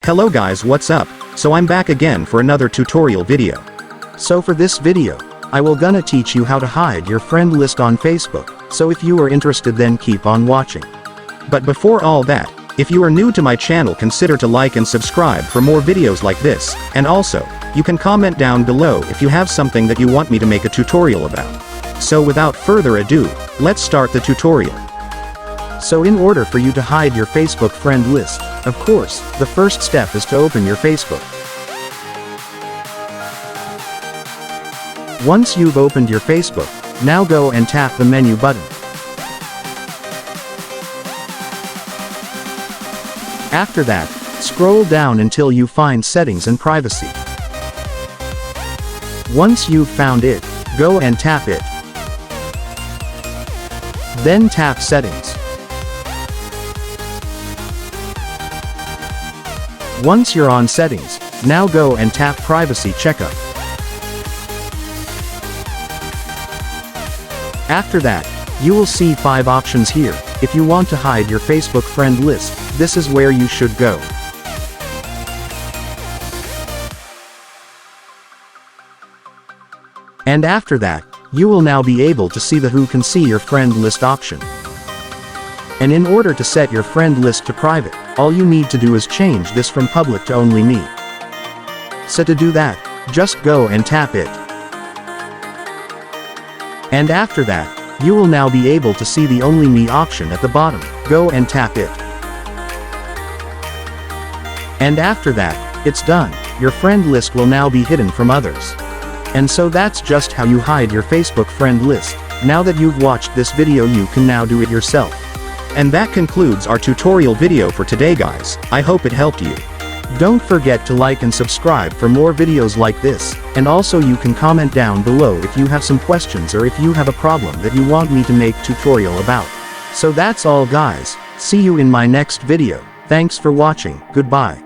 Hello guys, what's up? So I'm back again for another tutorial video. So for this video, I will gonna teach you how to hide your friend list on Facebook, so if you are interested then keep on watching. But before all that, if you are new to my channel consider to like and subscribe for more videos like this, and also, you can comment down below if you have something that you want me to make a tutorial about. So without further ado, let's start the tutorial. So in order for you to hide your Facebook friend list, of course, the first step is to open your Facebook. Once you've opened your Facebook, now go and tap the menu button. After that, scroll down until you find Settings and Privacy. Once you've found it, go and tap it. Then tap Settings. Once you're on Settings, now go and tap Privacy Checkup. After that, you will see 5 options here. If you want to hide your Facebook friend list, this is where you should go. And after that, you will now be able to see the Who Can See Your Friend List option. And in order to set your friend list to private, all you need to do is change this from public to only me. So to do that, just go and tap it. And after that, you will now be able to see the Only Me option at the bottom. Go and tap it. And after that, it's done. Your friend list will now be hidden from others. And so that's just how you hide your Facebook friend list. Now that you've watched this video, you can now do it yourself. And that concludes our tutorial video for today guys. I hope it helped you. Don't forget to like and subscribe for more videos like this, and also you can comment down below if you have some questions or if you have a problem that you want me to make tutorial about. So that's all guys, see you in my next video. Thanks for watching, goodbye.